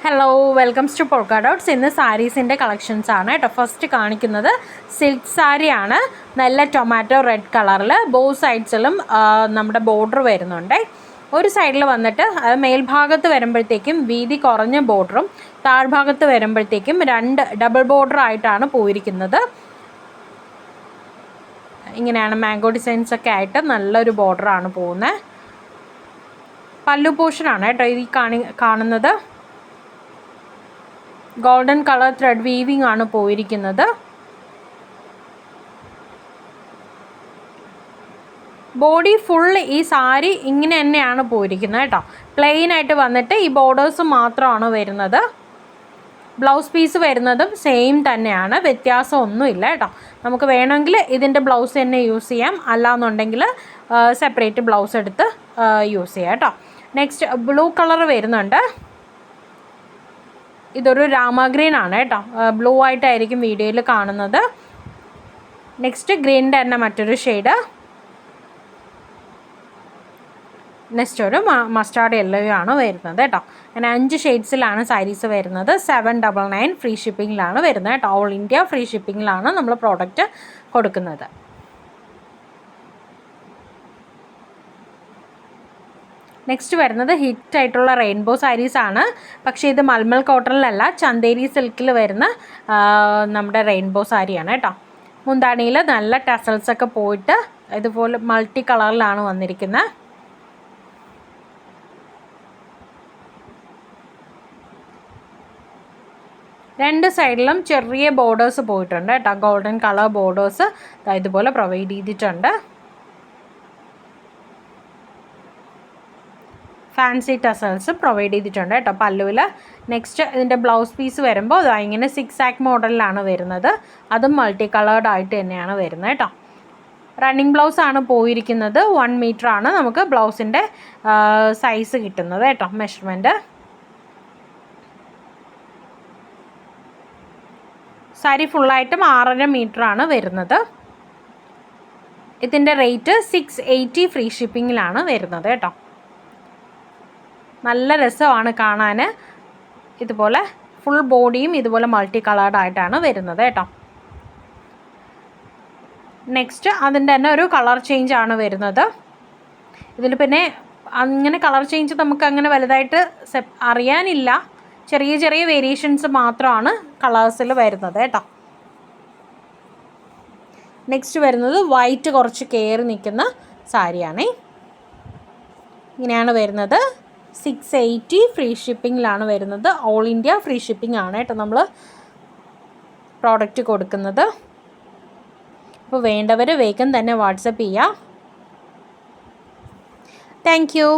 Hello, welcomes to Polka Dots. ഇന്ന് സാരീസിൻ്റെ collections ആണ് കേട്ടോ. ഫസ്റ്റ് കാണിക്കുന്നത് സിൽക്ക് സാരിയാണ്. നല്ല ടൊമാറ്റോ റെഡ് കളറിൽ ബോ സൈഡ്സിലും നമ്മുടെ ബോർഡർ വരുന്നുണ്ട്. ഒരു സൈഡിൽ വന്നിട്ട് മേൽഭാഗത്ത് വരുമ്പോഴത്തേക്കും വീതി കുറഞ്ഞ ബോർഡറും താഴ്ഭാഗത്ത് വരുമ്പോഴത്തേക്കും രണ്ട് ഡബിൾ ബോർഡർ ആയിട്ടാണ് പോയിരിക്കുന്നത്. ഇങ്ങനെയാണ് മാംഗോ ഡിസൈൻസ് ഒക്കെ ആയിട്ട് നല്ലൊരു ബോർഡറാണ് പോകുന്നത്. പല്ലു പോർഷനാണ് കേട്ടോ ഈ കാണുന്നത്. ഗോൾഡൻ കളർ ത്രെഡ് വീവിംഗ് ആണ് പോയിരിക്കുന്നത്. ബോഡി ഫുൾ ഈ സാരി ഇങ്ങനെ തന്നെയാണ് പോയിരിക്കുന്നത് കേട്ടോ. പ്ലെയിൻ ആയിട്ട് വന്നിട്ട് ഈ ബോർഡേഴ്സ് മാത്രമാണ് വരുന്നത്. ബ്ലൗസ് പീസ് വരുന്നതും സെയിം തന്നെയാണ്, വ്യത്യാസമൊന്നുമില്ല കേട്ടോ. നമുക്ക് വേണമെങ്കിൽ ഇതിൻ്റെ ബ്ലൗസ് തന്നെ യൂസ് ചെയ്യാം, അല്ലാന്നുണ്ടെങ്കിൽ സെപ്പറേറ്റ് ബ്ലൗസ് എടുത്ത് യൂസ് ചെയ്യാം കേട്ടോ. നെക്സ്റ്റ് ബ്ലൂ കളർ വരുന്നുണ്ട്. ഇതൊരു രാമഗ്രീൻ ആണ് കേട്ടോ. ബ്ലൂ ആയിട്ടായിരിക്കും വീഡിയോയിൽ കാണുന്നത്. നെക്സ്റ്റ് ഗ്രീൻ്റെ തന്നെ മറ്റൊരു ഷെയ്ഡ്. നെക്സ്റ്റ് ഒരു മസ്റ്റാർഡ് യെല്ലോ ആണ് വരുന്നത് കേട്ടോ. അങ്ങനെ 5 ഷെയ്ഡ്സിലാണ് സാരീസ് വരുന്നത്. 799 ഫ്രീ ഷിപ്പിങ്ങിലാണ് വരുന്നത് കേട്ടോ. ഓൾ ഇന്ത്യ ഫ്രീ ഷിപ്പിങ്ങിലാണ് നമ്മൾ പ്രോഡക്റ്റ് കൊടുക്കുന്നത്. നെക്സ്റ്റ് വരുന്നത് ഹിറ്റായിട്ടുള്ള റെയിൻബോ സാരീസാണ്. പക്ഷേ ഇത് മൽമൽ കോട്ടണിലല്ല, ചന്തേരി സിൽക്കിൽ വരുന്ന നമ്മുടെ റെയിൻബോ സാരിയാണ് കേട്ടോ. മുന്താണിയിൽ നല്ല ടസൽസൊക്കെ പോയിട്ട് ഇതുപോലെ മൾട്ടി കളറിലാണ് വന്നിരിക്കുന്നത്. രണ്ട് സൈഡിലും ചെറിയ ബോർഡേഴ്സ് പോയിട്ടുണ്ട് കേട്ടോ. ഗോൾഡൻ കളർ ബോർഡേഴ്സ് ഇതുപോലെ പ്രൊവൈഡ് ചെയ്തിട്ടുണ്ട്. ഫാൻസി ടസൽസ് പ്രൊവൈഡ് ചെയ്തിട്ടുണ്ട് കേട്ടോ പല്ലുവിൽ. നെക്സ്റ്റ് ഇതിൻ്റെ ബ്ലൗസ് പീസ് വരുമ്പോൾ ഇങ്ങനെ 6 ആക്ക് മോഡലിലാണ് വരുന്നത്. അതും മൾട്ടി കളേർഡ് ആയിട്ട് തന്നെയാണ് വരുന്നത് കേട്ടോ. റണ്ണിങ് ബ്ലൗസ് ആണ് പോയിരിക്കുന്നത്. 1 മീറ്റർ ആണ് നമുക്ക് ബ്ലൗസിൻ്റെ സൈസ് കിട്ടുന്നത് കേട്ടോ, മെഷർമെൻറ്റ്. സാരി ഫുള്ളായിട്ടും 6.5 മീറ്റർ ആണ് വരുന്നത്. ഇതിൻ്റെ റേറ്റ് 680 ഫ്രീ ഷിപ്പിങ്ങിലാണ് വരുന്നത് കേട്ടോ. നല്ല രസമാണ് കാണാൻ. ഇതുപോലെ ഫുൾ ബോഡിയും ഇതുപോലെ മൾട്ടി കളേർഡ് ആയിട്ടാണ് വരുന്നത് കേട്ടോ. നെക്സ്റ്റ് അതിൻ്റെ തന്നെ ഒരു കളർ ചേഞ്ച് ആണ് വരുന്നത്. ഇതിൽ പിന്നെ അങ്ങനെ കളർ ചേഞ്ച് നമുക്ക് അങ്ങനെ വലുതായിട്ട് അറിയാനില്ല. ചെറിയ ചെറിയ വേരിയേഷൻസ് മാത്രമാണ് കളേഴ്സിൽ വരുന്നത് കേട്ടോ. നെക്സ്റ്റ് വരുന്നത് വൈറ്റ് കുറച്ച് കയറി നിൽക്കുന്ന സാരിയാണേ. ഇങ്ങനെയാണ് വരുന്നത്. 680 ഫ്രീ ഷിപ്പിങ്ങിലാണ് വരുന്നത്. ഓൾ ഇന്ത്യ ഫ്രീ ഷിപ്പിംഗ് ആണ് കേട്ടോ നമ്മൾ പ്രോഡക്റ്റ് കൊടുക്കുന്നത്. അപ്പോൾ വേണ്ടവർ വേഗം തന്നെ വാട്സപ്പ് ചെയ്യാം. Thank you.